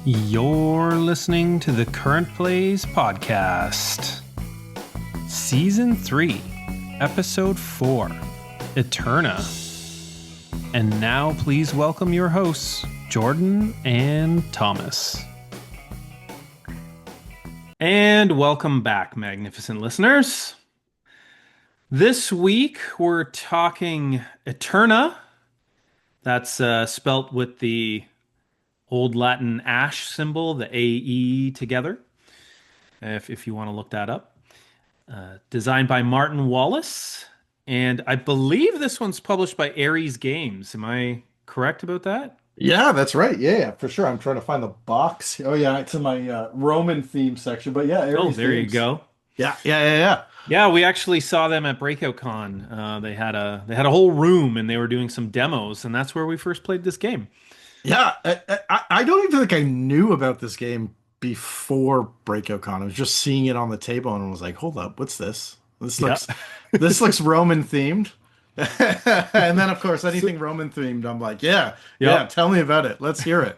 You're listening to the Current Plays Podcast, Season 3, Episode 4, Æterna. And now please welcome your hosts, Jordan and Thomas. And welcome back, magnificent listeners. This week we're talking Æterna. That's spelt with the Old Latin ash symbol, the AE together, if you want to look that up. Designed by Martin Wallace, and I believe this one's published by Ares Games. Am I correct about that? Yeah, that's right. Yeah, for sure. I'm trying to find the box. Oh, yeah, it's in my Roman theme section. But yeah, Oh, Aries there you Games. go. Yeah. Yeah, we actually saw them at Breakout Con. They had a whole room, and they were doing some demos, and that's where we first played this game. Yeah, I don't even think I knew about this game before Breakout Con. I was just seeing it on the table and was like, "Hold up, what's this? Yeah. This looks Roman themed." And then, of course, So- anything Roman themed, I'm like, "Yeah, Yep. tell me about it. Let's hear it."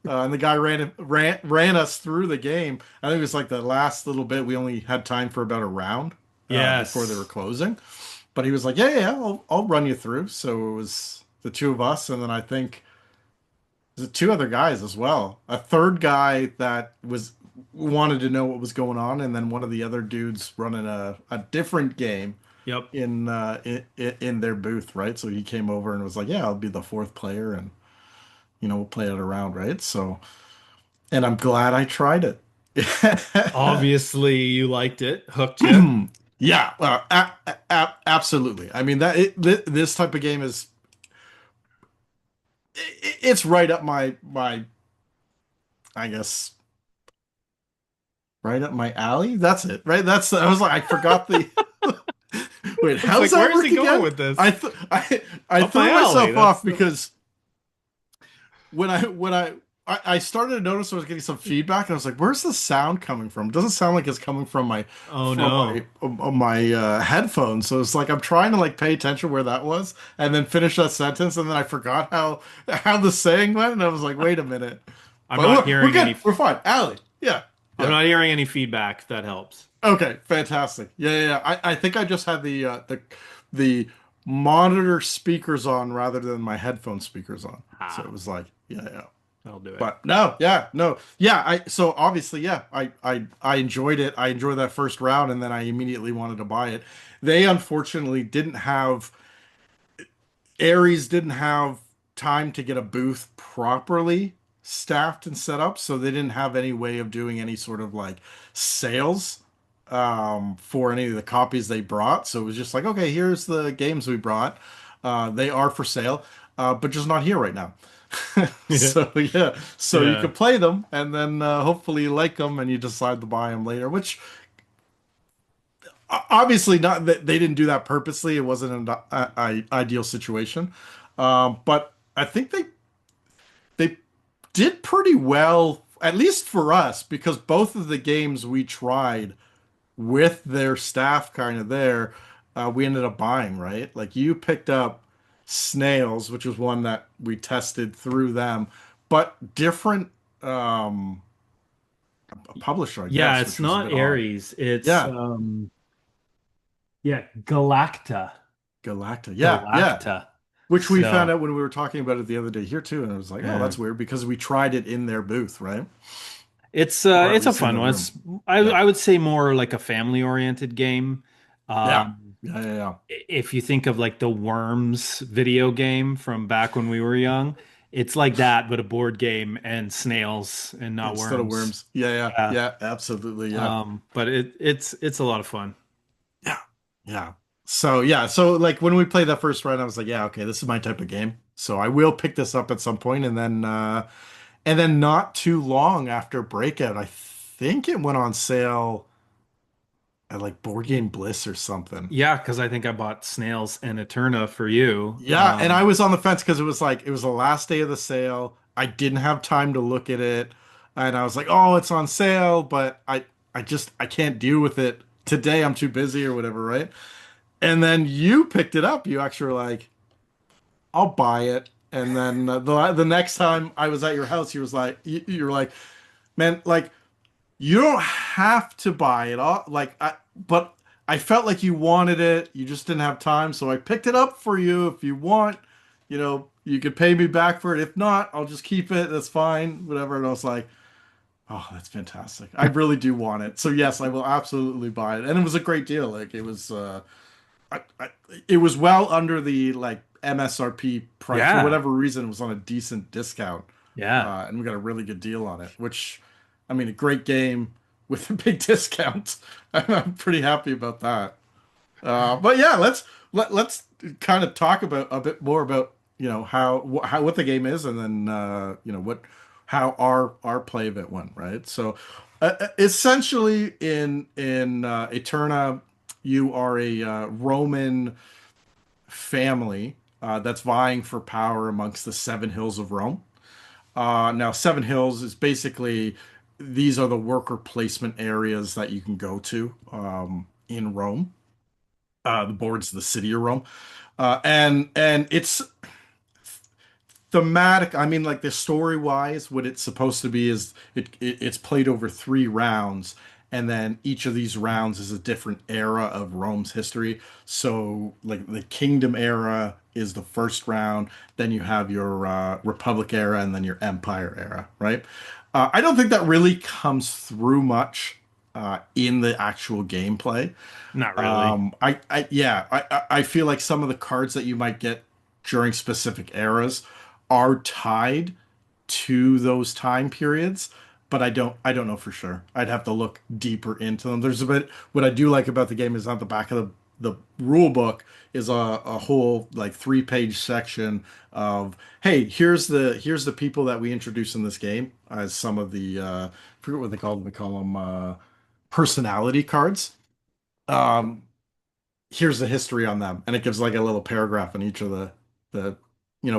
And the guy ran us through the game. I think it was like the last little bit. We only had time for about a round before they were Yes. closing. But he was like, "Yeah, I'll run you through." So it was the two of us, and then I think there's two other guys as well. A third guy that was wanted to know what was going on, and then one of the other dudes running a different game Yep. in their booth, right? So he came over and was like, "Yeah, I'll be the fourth player, and we'll play it around, right?" So, and I'm glad I tried it. Obviously, you liked it, hooked you. Yeah, absolutely. I mean this type of game is it's right up my I guess right up my alley. That's it, right? I was like, I forgot the. Wait, It's how's like, that where's work he going again? with this? I Up my threw alley. myself off That's because when I started to notice I was getting some feedback, and I was like, "Where's the sound coming from? It doesn't sound like it's coming from my oh no. headphones." So it's like I'm trying to like pay attention where that was, and then finish that sentence, and then I forgot how the saying went, and I was like, "Wait a minute." I'm But not we're hearing good. any. We're fine. Allie. Yeah. I'm Yeah. not hearing any feedback. If that helps. Okay, fantastic. Yeah. I think I just had the monitor speakers on rather than my headphone speakers on. So it Ah, was like, yeah. that'll do it. But no, yeah, no. Yeah, so obviously, yeah, I enjoyed it. I enjoyed that first round, and then I immediately wanted to buy it. They unfortunately didn't have Aries didn't have time to get a booth properly staffed and set up, so they didn't have any way of doing any sort of like sales for any of the copies they brought. So it was just like, okay, here's the games we brought. They are for sale, but just not here right now. Yeah. So yeah, so you Yeah. could play them and then hopefully you like them and you decide to buy them later, which obviously not that they didn't do that purposely. It wasn't an ideal situation. But I think they did pretty well, at least for us, because both of the games we tried with their staff kind of there, we ended up buying, right? Like you picked up Snails, which was one that we tested through them, but different publisher, I Yeah, guess, it's which was a not bit odd. Aries. It's Yeah, yeah, Galacta. Galacta. Yeah. Galacta. Which we found So, out when we were talking about it the other day here too, and it was like, oh, yeah. that's weird because we tried it in their booth, right? Or at It's a least in fun the one. room. It's I Yeah. I would say more like a family-oriented game. Yeah. Um, Yeah. if you think of like the Worms video game from back when we were young, it's like that, but a board game and snails and not Instead of worms. worms. Yeah. Yeah. Yeah. Absolutely. Yeah. But it's a lot of fun. Yeah. Yeah. So like when we played that first round, I was like, yeah, okay, this is my type of game. So I will pick this up at some point, and then not too long after Breakout, I think it went on sale at like Board Game Bliss or something. Yeah, because I think I bought snails and Eterna for you. Yeah, and I was on the fence because it was like it was the last day of the sale. I didn't have time to look at it, and I was like, "Oh, it's on sale," but I can't deal with it today. I'm too busy or whatever, right? And then you picked it up. You actually were like, "I'll buy it," And then the next time I was at your house, you were like, man, like you don't have to buy it all. But I felt like you wanted it. You just didn't have time, so I picked it up for you. If you want, you could pay me back for it. If not, I'll just keep it. That's fine, whatever. And I was like, oh, that's fantastic. I really do want it. So yes, I will absolutely buy it. And it was a great deal. Like it was well under the like MSRP price for Yeah. whatever reason. It was on a decent discount, Yeah. and we got a really good deal on it. Which, I mean, a great game with a big discount. I'm pretty happy about that. But yeah, let's kind of talk about a bit more about how what the game is, and then what how our play of it went, right? So essentially, in Eterna, you are a Roman family that's vying for power amongst the seven hills of Rome. Now, Seven Hills is basically these are the worker placement areas that you can go to in Rome. The board's the city of Rome, and it's thematic. I mean, like the story wise, what it's supposed to be is it's played over 3 rounds, and then each of these rounds is a different era of Rome's history. So, like the Kingdom era is the first round, then you have your Republic era, and then your Empire era, right? I don't think that really comes through much in the actual gameplay. Not really. Yeah, I feel like some of the cards that you might get during specific eras are tied to those time periods, but I don't know for sure. I'd have to look deeper into them. There's a bit what I do like about the game is on the back of the rule book is a whole like 3-page section of hey, here's the people that we introduce in this game as some of the I forget what they call them. They call them personality cards. Um, Here's the history on them, and it gives like a little paragraph on each of the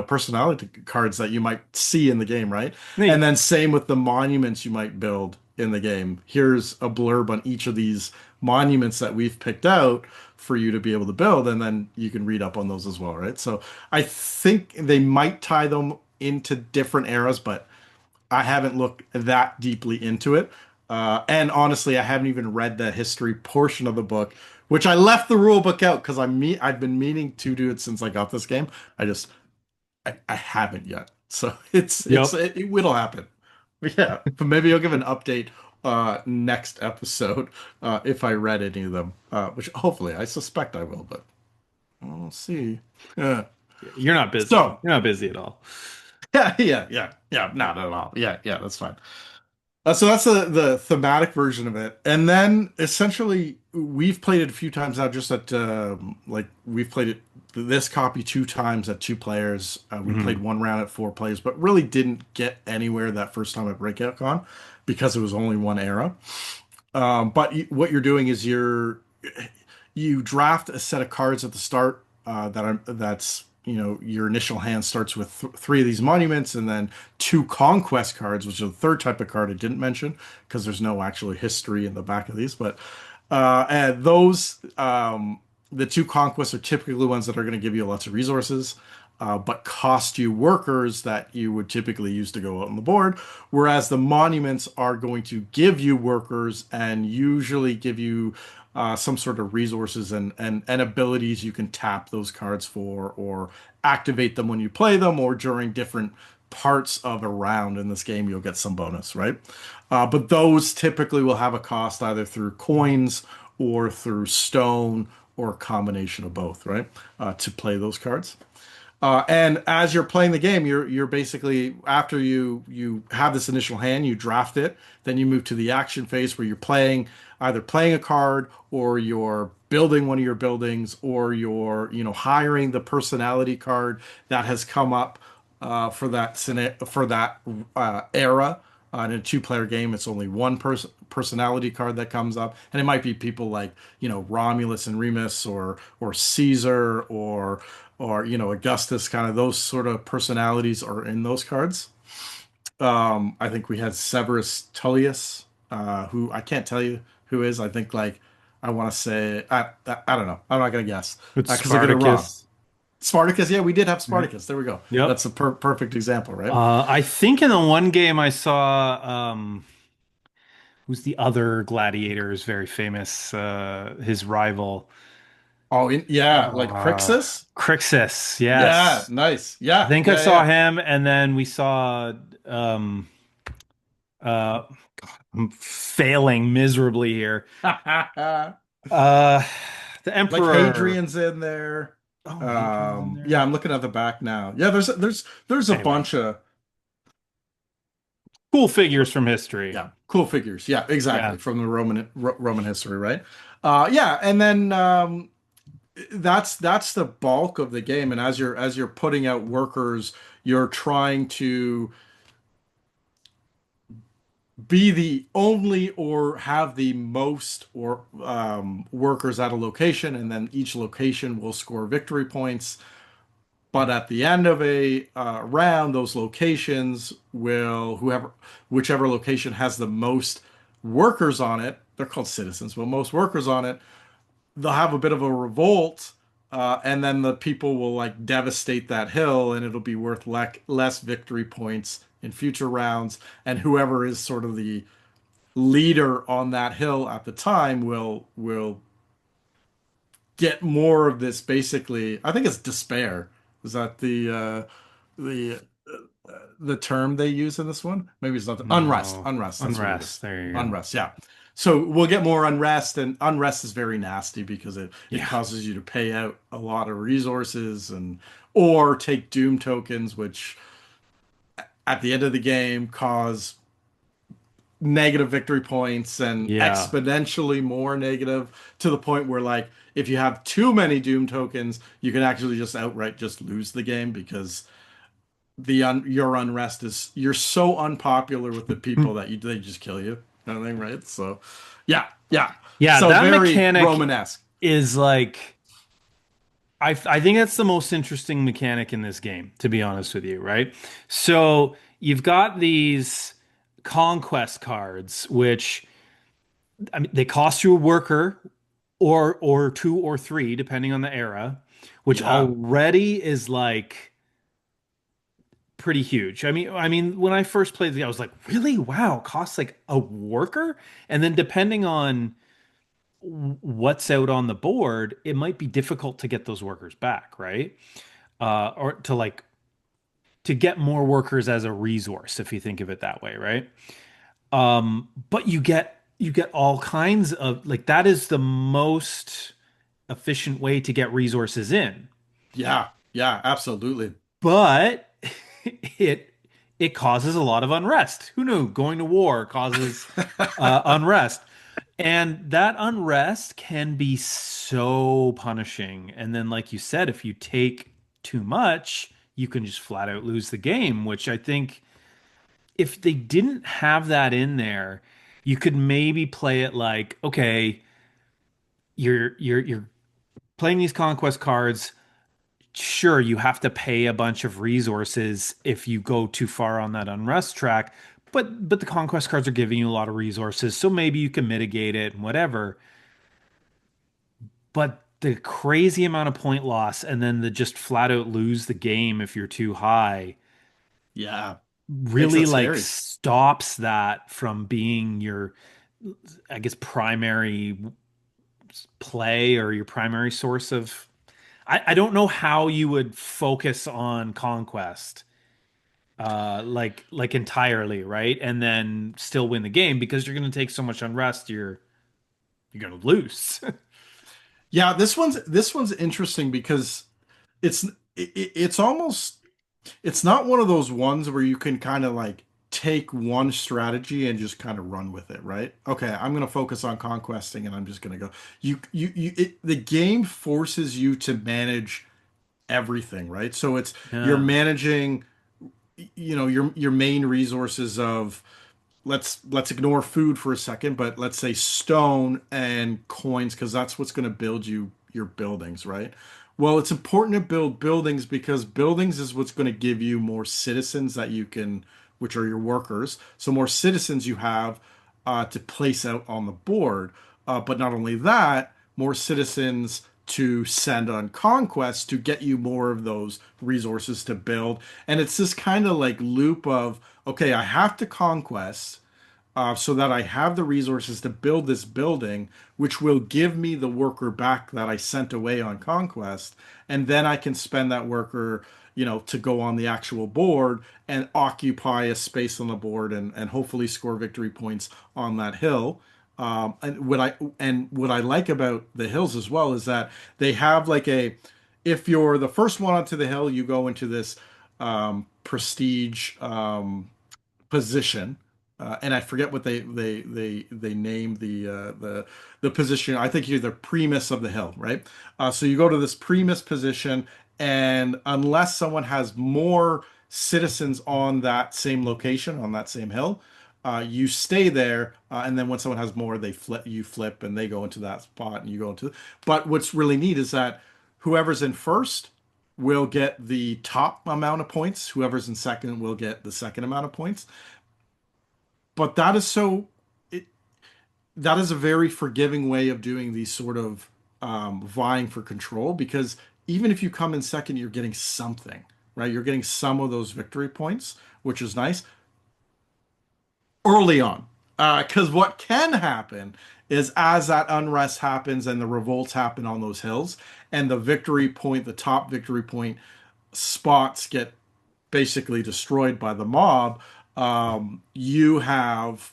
personality cards that you might see in the game, right? And Neat. then same with the monuments you might build in the game. Here's a blurb on each of these monuments that we've picked out for you to be able to build, and then you can read up on those as well, right? So I think they might tie them into different eras, but I haven't looked that deeply into it. And honestly, I haven't even read the history portion of the book, which I left the rule book out because I've been meaning to do it since I got this game. I haven't yet. So Yep. it will happen. Yeah, but maybe I'll give an update next episode if I read any of them, which hopefully I suspect I will, but we'll see. Yeah. You're not busy. So You're not busy at all. yeah, not at all. Yeah, that's fine. So that's the thematic version of it, and then essentially we've played it a few times now. Just at like we've played it this copy 2 times at 2 players. We played Hmm. 1 round at 4 players, but really didn't get anywhere that first time at Breakout Con because it was only one era. But what you're doing is you draft a set of cards at the start that's your initial hand starts with 3 of these monuments and then 2 conquest cards, which is the third type of card I didn't mention because there's no actual history in the back of these. But and those the 2 conquests are typically ones that are going to give you lots of resources. But cost you workers that you would typically use to go out on the board, whereas the monuments are going to give you workers and usually give you some sort of resources and abilities you can tap those cards for or activate them when you play them or during different parts of a round in this game you'll get some bonus, right? But those typically will have a cost either through coins or through stone or a combination of both, right? To play those cards. And as you're playing the game, you're basically after you have this initial hand, you draft it, then you move to the action phase where you're either playing a card or you're building one of your buildings or you're hiring the personality card that has come up for that era. In a 2-player game, it's only one personality card that comes up, and it might be people like Romulus and Remus or Caesar or Augustus, kind of those sort of personalities are in those cards. I think we had Severus Tullius, who I can't tell you who is. I think like I want to say I don't know. I'm not gonna guess It's because I get it wrong. Spartacus. Spartacus. Yeah, we did have Yeah. Spartacus. There we go. Yep. That's a perfect example, right? I think in the one game I saw, who's the other gladiator is very famous, his rival. Oh, yeah, like Uh, Crixus. Crixus, Yeah, yes. nice. I Yeah, think I yeah, saw yeah. him, and then we saw um uh I'm failing miserably here. Uh the Like Emperor. Hadrian's in there. Oh, Hadrian's in Yeah, there. I'm looking at the back now. Yeah, there's a Anyway, bunch of cool figures from history. yeah, cool figures. Yeah, Yeah. exactly. From the Roman history, right? Yeah, and then that's the bulk of the game. And as you're putting out workers, you're trying to be the only or have the most or workers at a location, and then each location will score victory points. But at the end of a round, those locations will whichever location has the most workers on it, they're called citizens, but most workers on it, they'll have a bit of a revolt, and then the people will like devastate that hill, and it'll be worth less victory points in future rounds. And whoever is sort of the leader on that hill at the time will get more of this. Basically, I think it's despair. Is that the the term they use in this one? Maybe it's not unrest. No. Unrest. That's what it Unrest. is. There you go. Unrest. Yeah. So we'll get more unrest, and unrest is very nasty because it Yeah. causes you to pay out a lot of resources and or take doom tokens, which at the end of the game cause negative victory points and Yeah. exponentially more negative, to the point where like if you have too many doom tokens, you can actually just outright just lose the game because your unrest is you're so unpopular with the people that they just kill you, kind of thing, right? So yeah, yeah. Yeah, So that very mechanic Romanesque. is like I think that's the most interesting mechanic in this game, to be honest with you, right? So you've got these conquest cards, which I mean they cost you a worker or two or three, depending on the era, which Yeah, already is like pretty huge. I mean, when I first played the, I was like, really? Wow, costs like a worker? And then depending on what's out on the board, it might be difficult to get those workers back, right? Or to like to get more workers as a resource, if you think of it that way, right? But you get all kinds of like that is the most efficient way to get resources in. yeah, yeah, absolutely. But it it causes a lot of unrest. Who knew going to war causes unrest? And that unrest can be so punishing. And then, like you said, if you take too much, you can just flat out lose the game, which I think if they didn't have that in there, you could maybe play it like, okay, you're playing these conquest cards. Sure, you have to pay a bunch of resources if you go too far on that unrest track, but the conquest cards are giving you a lot of resources, so maybe you can mitigate it and whatever. But the crazy amount of point loss and then the just flat out lose the game if you're too high Yeah, makes really it like scary. stops that from being your, I guess, primary play or your primary source of. I don't know how you would focus on conquest like entirely, right? And then still win the game because you're going to take so much unrest, you're going to lose. Yeah, this one's interesting because it's it's almost it's not one of those ones where you can kind of like take one strategy and just kind of run with it, right? Okay, I'm going to focus on conquesting and I'm just going to go. The game forces you to manage everything, right? So you're Yeah. managing, your main resources of let's ignore food for a second, but let's say stone and coins, because that's what's going to build you your buildings, right? Well, it's important to build buildings because buildings is what's going to give you more citizens that you can, which are your workers. So more citizens you have to place out on the board. But not only that, more citizens. to send on conquest to get you more of those resources to build. And it's this kind of like loop of, okay, I have to conquest so that I have the resources to build this building, which will give me the worker back that I sent away on conquest, and then I can spend that worker, to go on the actual board and occupy a space on the board and hopefully score victory points on that hill. And what I like about the hills as well is that they have like if you're the first one onto the hill, you go into this prestige position, and I forget what they named the position. I think you're the primus of the hill, right? So you go to this primus position, and unless someone has more citizens on that same location, on that same hill, you stay there, and then when someone has more, you flip, and they go into that spot, and you go into. But what's really neat is that whoever's in first will get the top amount of points. Whoever's in second will get the second amount of points. But it, that is a very forgiving way of doing these sort of vying for control, because even if you come in second, you're getting something, right? You're getting some of those victory points, which is nice early on. Because what can happen is as that unrest happens and the revolts happen on those hills, and the top victory point spots get basically destroyed by the mob, you have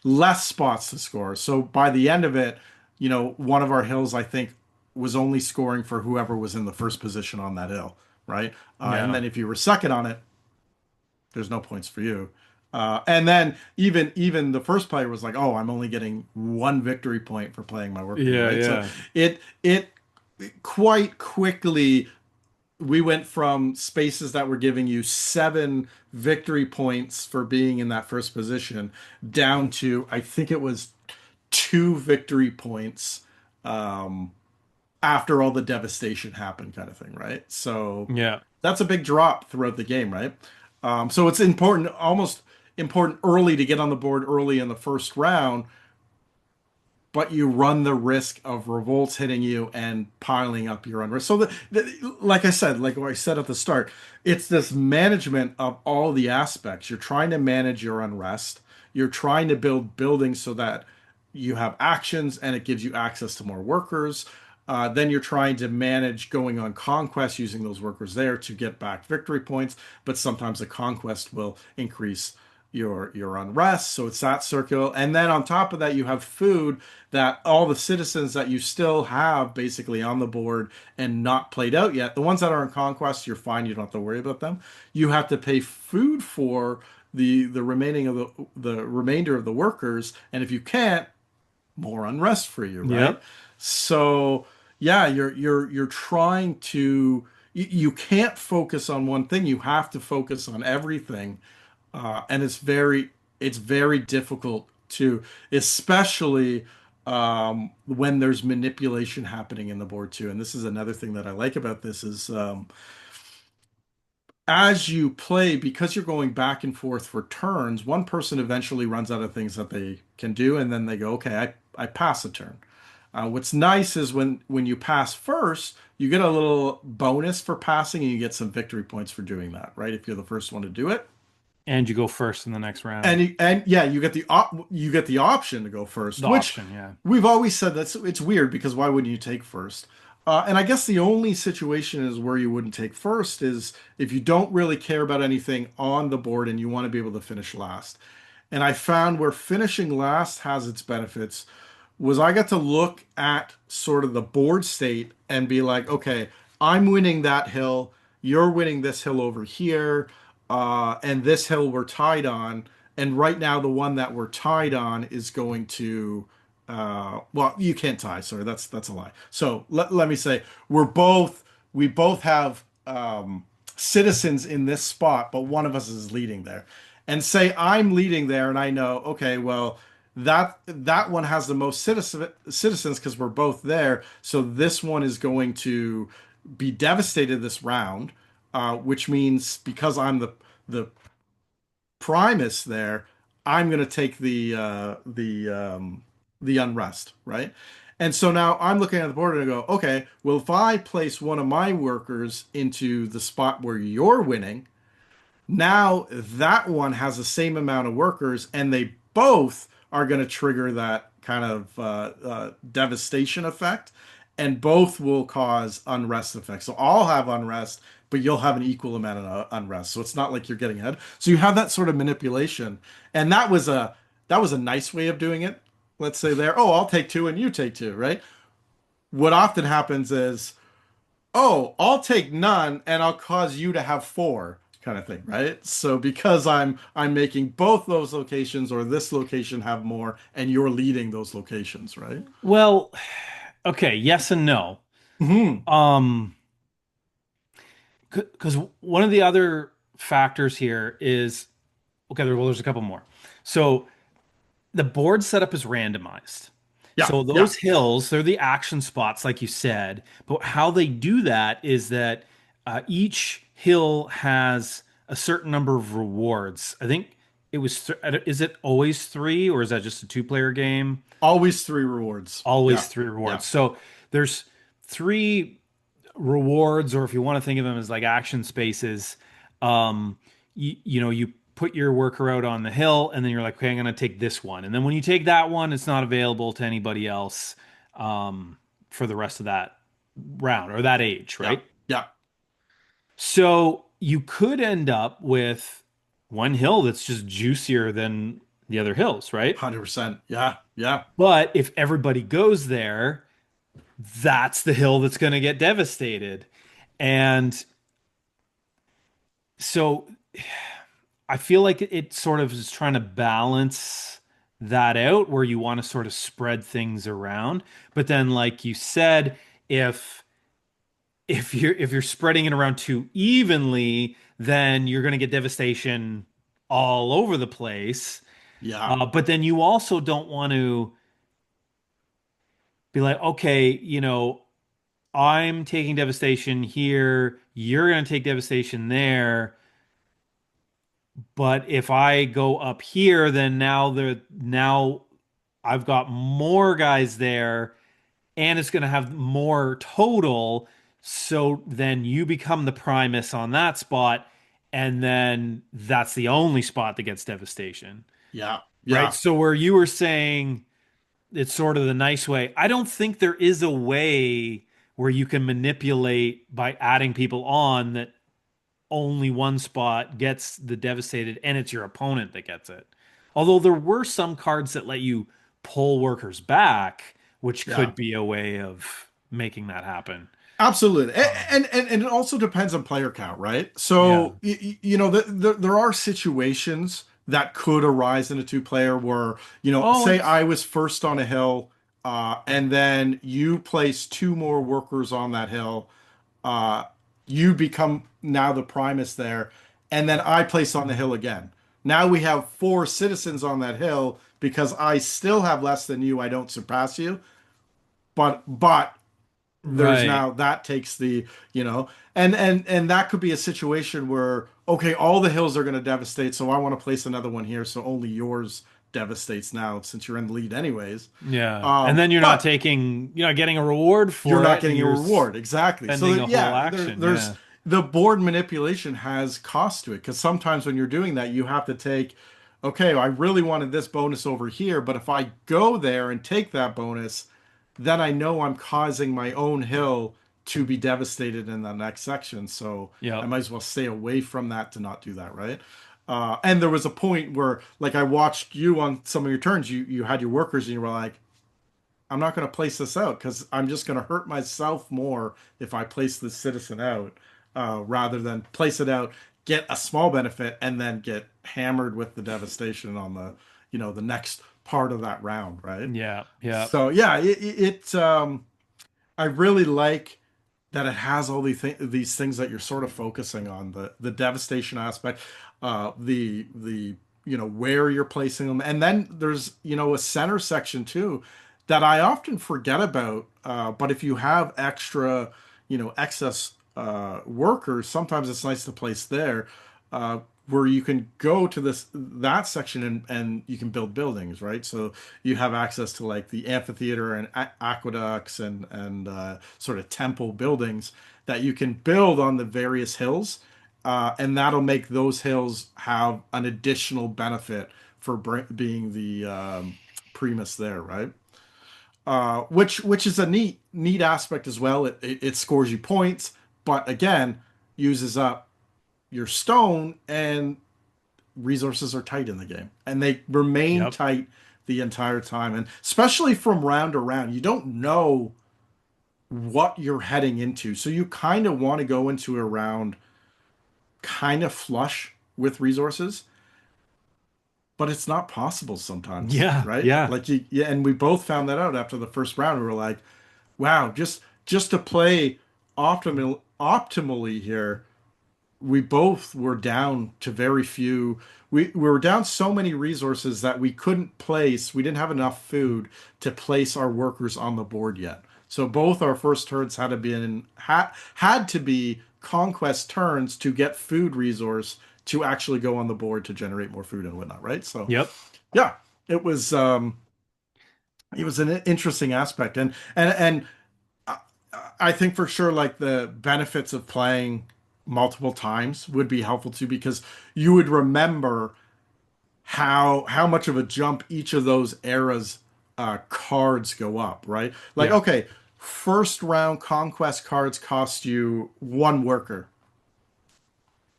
less spots to score. So by the end of it, one of our hills, I think, was only scoring for whoever was in the first position on that hill, right? And Yeah. then if you were second on it, there's no points for you. And then even the first player was like, "Oh, I'm only getting one victory point for playing my worker," Yeah, right? So yeah. it quite quickly we went from spaces that were giving you 7 victory points for being in that first position down to, I think it was 2 victory points um, after all the devastation happened, kind of thing, right? So Yeah. that's a big drop throughout the game, right? So it's important, almost important early to get on the board early in the first round, but you run the risk of revolts hitting you and piling up your unrest. So, like I said, like what I said at the start, it's this management of all the aspects. You're trying to manage your unrest. You're trying to build buildings so that you have actions and it gives you access to more workers. Then you're trying to manage going on conquest using those workers there to get back victory points. But sometimes the conquest will increase your unrest. So it's that circle. And then on top of that, you have food that all the citizens that you still have basically on the board and not played out yet. The ones that are in conquest, you're fine. You don't have to worry about them. You have to pay food for the remaining of the remainder of the workers. And if you can't, more unrest for you, right? Yep. So yeah, you're trying to you can't focus on one thing. You have to focus on everything, and it's very difficult to, especially when there's manipulation happening in the board too. And this is another thing that I like about this is as you play, because you're going back and forth for turns, one person eventually runs out of things that they can do, and then they go, okay, I pass a turn. What's nice is when you pass first, you get a little bonus for passing, and you get some victory points for doing that, right? If you're the first one to do it. And you go first in the next round. And yeah, you get the option to go first, The which option, yeah. we've always said that's it's weird because why wouldn't you take first? And I guess the only situation is where you wouldn't take first is if you don't really care about anything on the board and you want to be able to finish last. And I found where finishing last has its benefits was I got to look at sort of the board state and be like, okay, I'm winning that hill, you're winning this hill over here, and this hill we're tied on. And right now, the one that we're tied on is going to, well, you can't tie. Sorry, that's a lie. So let me say, we both have citizens in this spot, but one of us is leading there. And say I'm leading there, and I know, okay, well, that one has the most citizens because we're both there. So this one is going to be devastated this round, which means because I'm the Primus there, I'm going to take the unrest, right? And so now I'm looking at the board and I go, okay, well, if I place one of my workers into the spot where you're winning, now that one has the same amount of workers, and they both are going to trigger that kind of devastation effect, and both will cause unrest effects. So I'll have unrest, but you'll have an equal amount of unrest. So it's not like you're getting ahead. So you have that sort of manipulation, and that was a nice way of doing it. Let's say there, oh, I'll take two and you take two, right? What often happens is, oh, I'll take none and I'll cause you to have four kind of thing, right? So because I'm making both those locations or this location have more and you're leading those locations, right? Well, okay, yes and no. Hmm. Um, because one of the other factors here is okay, well, there's a couple more. So the board setup is randomized. Yeah, So yeah. those hills, they're the action spots, like you said. But how they do that is that each hill has a certain number of rewards. I think it was, is it always three or is that just a two-player game? Always three rewards. Always Yeah, three yeah. rewards. So there's three rewards, or if you want to think of them as like action spaces, you put your worker out on the hill, and then you're like, okay, I'm going to take this one, and then when you take that one, it's not available to anybody else for the rest of that round or that age, Yeah, right? yeah. So you could end up with one hill that's just juicier than the other hills, right? 100%. Yeah, yeah, But if everybody goes there, that's the hill that's going to get devastated. And so I feel like it sort of is trying to balance that out where you want to sort of spread things around. But then, like you said, if if you're spreading it around too evenly, then you're going to get devastation all over the place. yeah, But then you also don't want to be like, okay, I'm taking devastation here, you're going to take devastation there. But if I go up here, then now I've got more guys there and it's going to have more total. So then you become the Primus on that spot, and then that's the only spot that gets devastation, yeah, right? yeah, So where you were saying it's sort of the nice way, I don't think there is a way where you can manipulate by adding people on that only one spot gets the devastated and it's your opponent that gets it. Although there were some cards that let you pull workers back, which yeah. could be a way of making that happen. Absolutely. Um, And it also depends on player count, right? yeah. So, there are situations that could arise in a two-player where, Oh, say it's I was first on a hill, and then you place two more workers on that hill, uh, you become now the Primus there, and then I place on the hill again. Now we have four citizens on that hill because I still have less than you. I don't surpass you, but there's right. now that takes the and that could be a situation where okay, all the hills are going to devastate, so I want to place another one here so only yours devastates now since you're in the lead anyways. Yeah. And then But you're not getting a reward you're for not it and getting a you're reward exactly. So spending that, a whole yeah, action. there's Yeah. the board manipulation has cost to it because sometimes when you're doing that you have to take okay, I really wanted this bonus over here, but if I go there and take that bonus, then I know I'm causing my own hill to be devastated in the next section. So I Yep. might as well stay away from that to not do that, right? And there was a point where, like, I watched you on some of your turns. You had your workers, and you were like, "I'm not going to place this out because I'm just going to hurt myself more if I place this citizen out, rather than place it out, get a small benefit, and then get hammered with the devastation on the next part of that round, right?" Yeah. Yeah. So yeah, I really like that it has all these things that you're sort of focusing on the devastation aspect, the where you're placing them, and then there's a center section too that I often forget about. But if you have extra excess workers, sometimes it's nice to place there. where you can go to that section and you can build buildings, right? So you have access to like the amphitheater and aqueducts and sort of temple buildings that you can build on the various hills, and that'll make those hills have an additional benefit for being the primus there, right? Which is a neat aspect as well. It scores you points, but again uses up your stone, and resources are tight in the game, and they remain Yep. tight the entire time. And especially from round to round, you don't know what you're heading into, so you kind of want to go into a round kind of flush with resources, but it's not possible sometimes, Yeah. right? Yeah. Like yeah, and we both found that out after the first round. We were like, wow, just to play optimally here, we both were down to very few. We were down so many resources that we couldn't place. We didn't have enough food to place our workers on the board yet. So both our first turns had to be conquest turns to get food resource to actually go on the board to generate more food and whatnot, right? So Yep. yeah, it was um it was an interesting aspect, and I I think for sure, like the benefits of playing multiple times would be helpful too, because you would remember how much of a jump each of those eras cards go up, right? Like, Yeah. okay, first round conquest cards cost you one worker.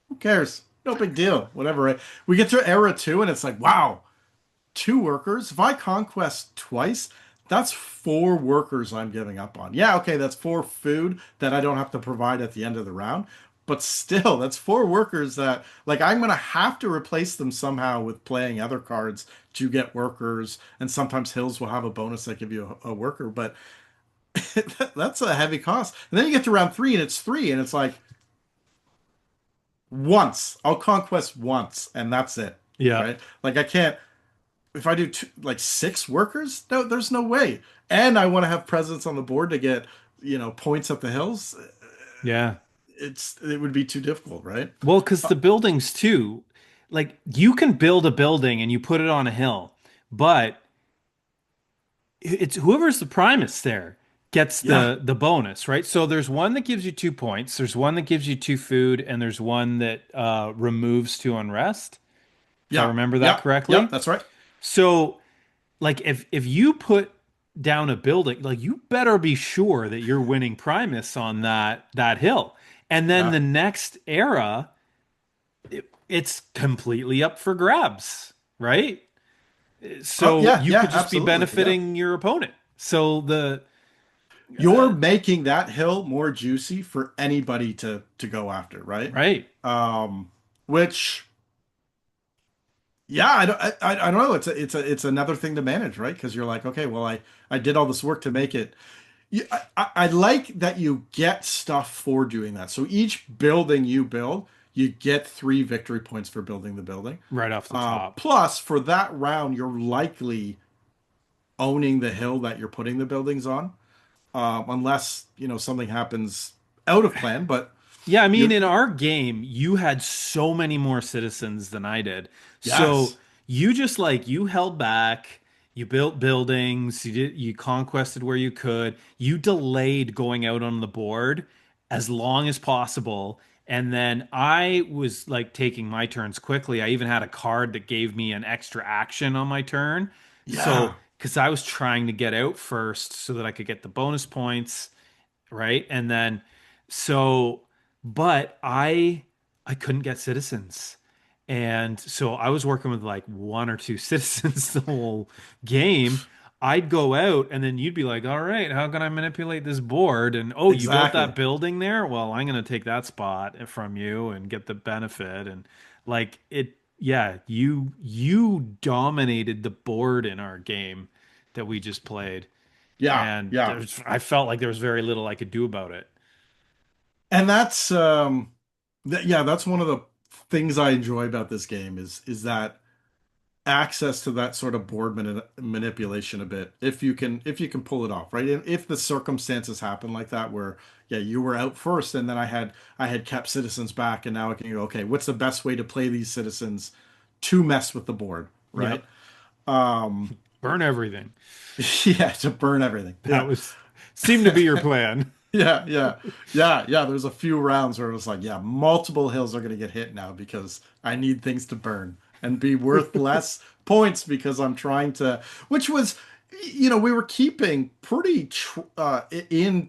Who cares? No big deal. Whatever, right? We get to era two, and it's like, wow, two workers. If I conquest twice, that's four workers I'm giving up on. Yeah, okay, that's four food that I don't have to provide at the end of the round. But still, that's four workers that, like, I'm gonna have to replace them somehow with playing other cards to get workers. And sometimes hills will have a bonus that give you a worker, but that's a heavy cost. And then you get to round three and it's three, and it's like once. I'll conquest once, and that's it. Yeah. Right? Like I can't if I do like six workers, no, there's no way. And I want to have presence on the board to get, points up the hills. Yeah. It would be too difficult, right? Well, because Uh, the buildings too, like you can build a building and you put it on a hill, but it's whoever's the primus there gets yeah, the bonus, right? So there's one that gives you 2 points, there's one that gives you two food, and there's one that removes two unrest, if I yeah, remember that yeah, yeah. correctly. That's right. So like if you put down a building, like you better be sure that you're winning primus on that hill. And then Yeah. the next era, it's completely up for grabs, right? Oh, So yeah, you yeah, could just be absolutely. Yeah. benefiting your opponent. So the You're making that hill more juicy for anybody to go after, right? right. Um, which, yeah, I don't know. It's another thing to manage, right? Because you're like, okay, well, I did all this work to make it. Yeah, I like that you get stuff for doing that. So each building you build, you get 3 victory points for building the building. Right off the top. Plus, for that round, you're likely owning the hill that you're putting the buildings on, unless something happens out of plan. But Yeah, I mean, you're in our game, you had so many more citizens than I did. So yes, you just like you held back, you built buildings, you conquested where you could, you delayed going out on the board as long as possible. And then I was like taking my turns quickly. I even had a card that gave me an extra action on my turn. So, yeah, because I was trying to get out first so that I could get the bonus points, right? And then so but I couldn't get citizens. And so I was working with like one or two citizens the whole game. I'd go out and then you'd be like, "All right, how can I manipulate this board?" And, "Oh, you built that exactly. building there? Well, I'm going to take that spot from you and get the benefit." And like it yeah, you dominated the board in our game that we just played, Yeah, and yeah. I felt like there was very little I could do about it. And yeah, that's one of the things I enjoy about this game is that access to that sort of board manipulation a bit if you can pull it off, right? And if the circumstances happen like that where yeah, you were out first and then I had kept citizens back and now I can go, okay, what's the best way to play these citizens to mess with the board, right? Yep. Um Burn everything. yeah, to burn everything. That Yeah. was seemed to be your plan. Yeah, yeah, yeah, yeah. There's a few rounds where it was like, yeah, multiple hills are going to get hit now because I need things to burn and be worth less points because I'm trying to, which was, we were keeping pretty in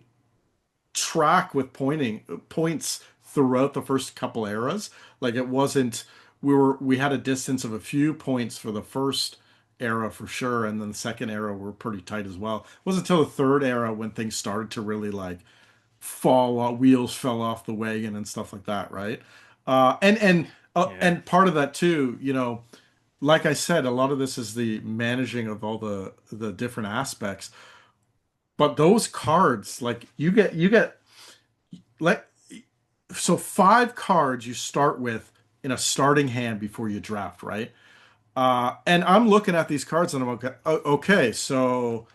track with pointing points throughout the first couple eras. Like it wasn't, we had a distance of a few points for the first era for sure, and then the second era were pretty tight as well. It wasn't until the third era when things started to really like fall off, wheels fell off the wagon and stuff like that, right? Yeah. And part of that too, like I said, a lot of this is the managing of all the different aspects. But those cards, like you get like so 5 cards you start with in a starting hand before you draft, right? And I'm looking at these cards and I'm okay, okay, so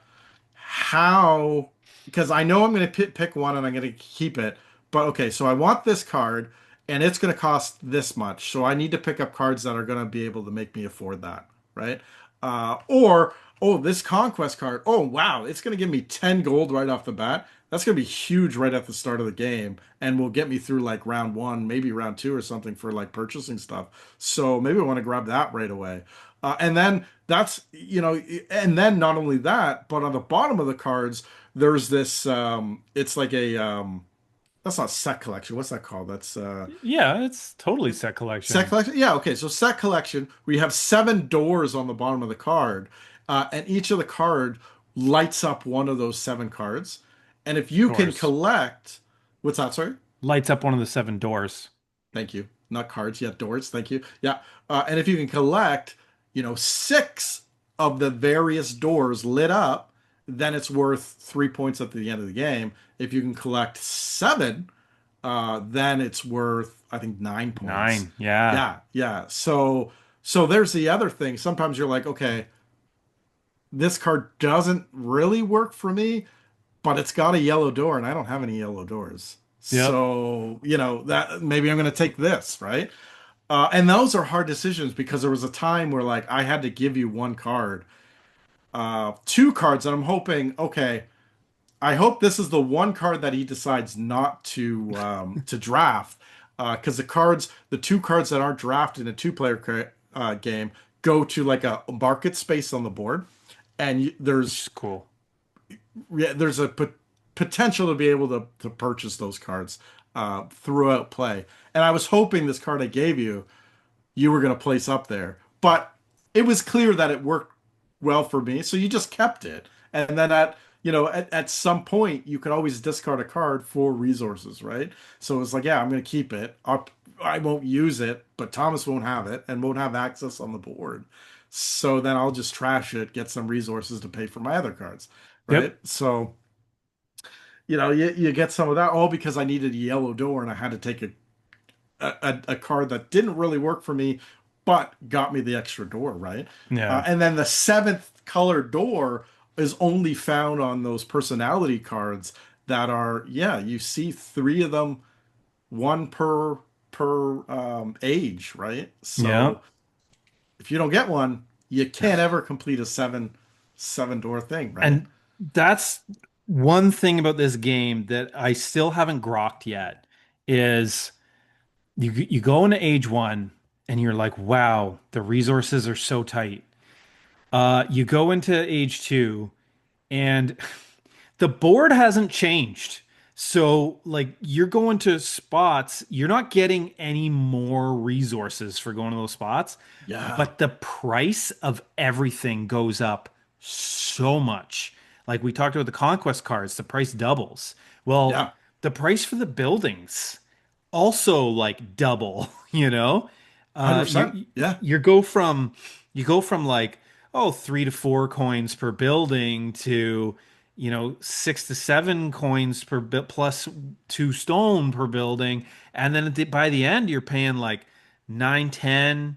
how, because I know I'm going to pick one and I'm going to keep it. But okay, so I want this card and it's going to cost this much. So I need to pick up cards that are going to be able to make me afford that, right? Or, oh, this conquest card. Oh, wow, it's going to give me 10 gold right off the bat. That's going to be huge right at the start of the game and will get me through like round one, maybe round two or something for like purchasing stuff. So maybe I want to grab that right away. And then that's, and then not only that, but on the bottom of the cards, there's this, it's like a, that's not set collection. What's that called? That's, Yeah, it's totally set set collection. collection. Yeah. Okay. So set collection, we have 7 doors on the bottom of the card, and each of the card lights up one of those 7 cards. And if you can Doors. collect, what's that? Sorry. Lights up one of the 7 doors. Thank you. Not cards, yet doors. Thank you. Yeah. And if you can collect, 6 of the various doors lit up, then it's worth 3 points at the end of the game. If you can collect 7, then it's worth, I think, 9 points. 9. Yeah. Yeah. Yeah. So there's the other thing. Sometimes you're like, okay, this card doesn't really work for me, but it's got a yellow door and I don't have any yellow doors. Yep. So, that maybe I'm going to take this, right? And those are hard decisions because there was a time where like I had to give you one card, 2 cards, and I'm hoping, okay, I hope this is the one card that he decides not to draft, because the 2 cards that aren't drafted in a two-player game go to like a market space on the board, and Which is cool. there's a potential to be able to purchase those cards throughout play. And I was hoping this card I gave you were going to place up there. But it was clear that it worked well for me, so you just kept it. And then at some point you could always discard a card for resources, right? So it was like, yeah, I'm going to keep it. I won't use it, but Thomas won't have it and won't have access on the board. So then I'll just trash it, get some resources to pay for my other cards, right? Yep. So, you get some of that all because I needed a yellow door and I had to take a card that didn't really work for me, but got me the extra door, right? Yeah. And then the seventh color door is only found on those personality cards that are, yeah, you see 3 of them, one per age, right? So Yep. if you don't get one, you can't ever complete a seven door thing, right? And that's one thing about this game that I still haven't grokked yet is you go into age one and you're like, wow, the resources are so tight. You go into age two and the board hasn't changed. So, like, you're going to spots, you're not getting any more resources for going to those spots, Yeah, but the price of everything goes up so much. Like we talked about the conquest cards, the price doubles. Well, yeah, the price for the buildings also like double, you know? Uh, 100%. you Yeah, you go from like, oh, 3 to 4 coins per building to, 6 to 7 coins per plus 2 stone per building. And then by the end, you're paying like 9, 10,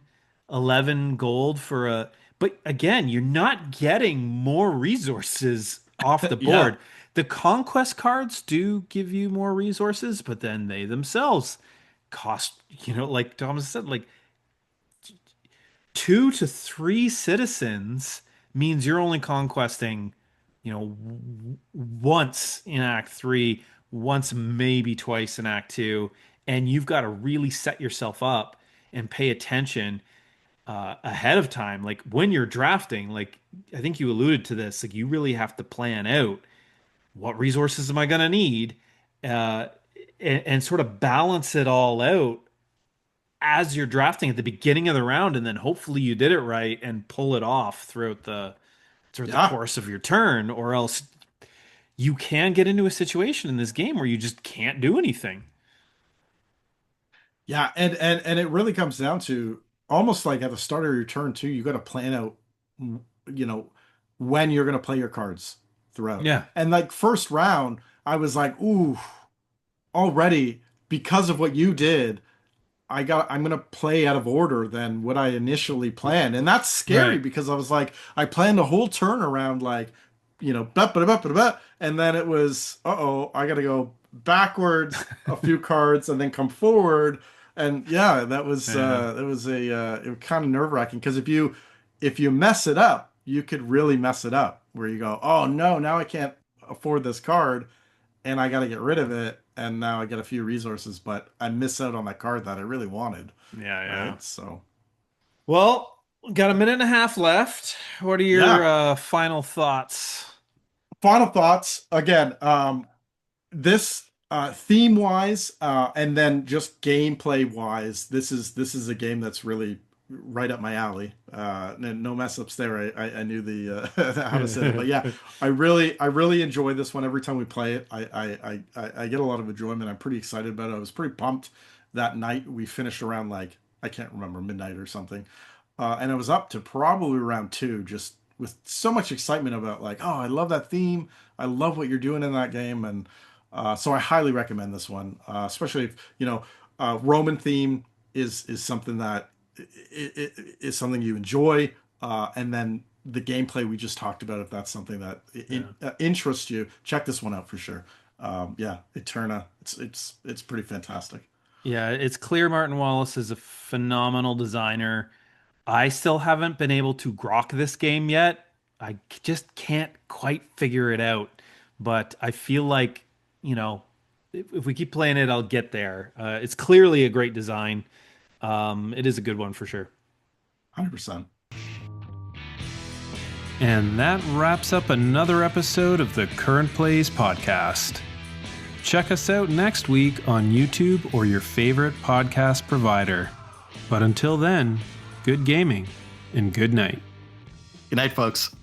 11 gold for a. But again, you're not getting more resources off the Yeah, board. The conquest cards do give you more resources, but then they themselves cost, like Thomas said, like 2 to 3 citizens means you're only conquesting, once in Act 3, once maybe twice in Act 2, and you've got to really set yourself up and pay attention ahead of time. Like when you're drafting, like I think you alluded to this, like you really have to plan out what resources am I going to need, uh, and sort of balance it all out as you're drafting at the beginning of the round, and then hopefully you did it right and pull it off throughout the yeah. course of your turn, or else you can get into a situation in this game where you just can't do anything. Yeah, and it really comes down to almost like at the start of your turn too, you got to plan out, you know, when you're going to play your cards throughout. Yeah, And like first round, I was like, ooh, already because of what you did, I'm gonna play out of order than what I initially planned. And that's scary right. because I was like, I planned the whole turn around like, but but and then it was, uh-oh, I gotta go backwards a few cards and then come forward. And yeah, Yeah, that was it was kind of nerve-wracking because if you mess it up, you could really mess it up where you go, oh no, now I can't afford this card and I got to get rid of it, and now I get a few resources, but I miss out on that card that I really wanted, yeah, yeah. right? So, Well, got a minute and a half left. What are your yeah. final thoughts? Final thoughts again. This theme wise, and then just gameplay wise, this is a game that's really right up my alley. No mess ups there. I knew the how to say it, but yeah, I really enjoy this one every time we play it. I get a lot of enjoyment. I'm pretty excited about it. I was pretty pumped that night. We finished around like I can't remember midnight or something, and I was up to probably around 2, just with so much excitement about like, oh, I love that theme. I love what you're doing in that game, and so I highly recommend this one, especially if Roman theme is something that is something you enjoy, and then the gameplay we just talked about. If that's something that Yeah. interests you, check this one out for sure. Yeah, Eterna, it's pretty fantastic. Yeah, it's clear Martin Wallace is a phenomenal designer. I still haven't been able to grok this game yet. Just can't quite figure it out. But I feel like, if we keep playing it, I'll get there. It's clearly a great design. It is a good one for sure. 100%. And that wraps up another episode of the Current Plays podcast. Check us out next week on YouTube or your favorite podcast provider. But until then, good gaming and good night. Good night, folks.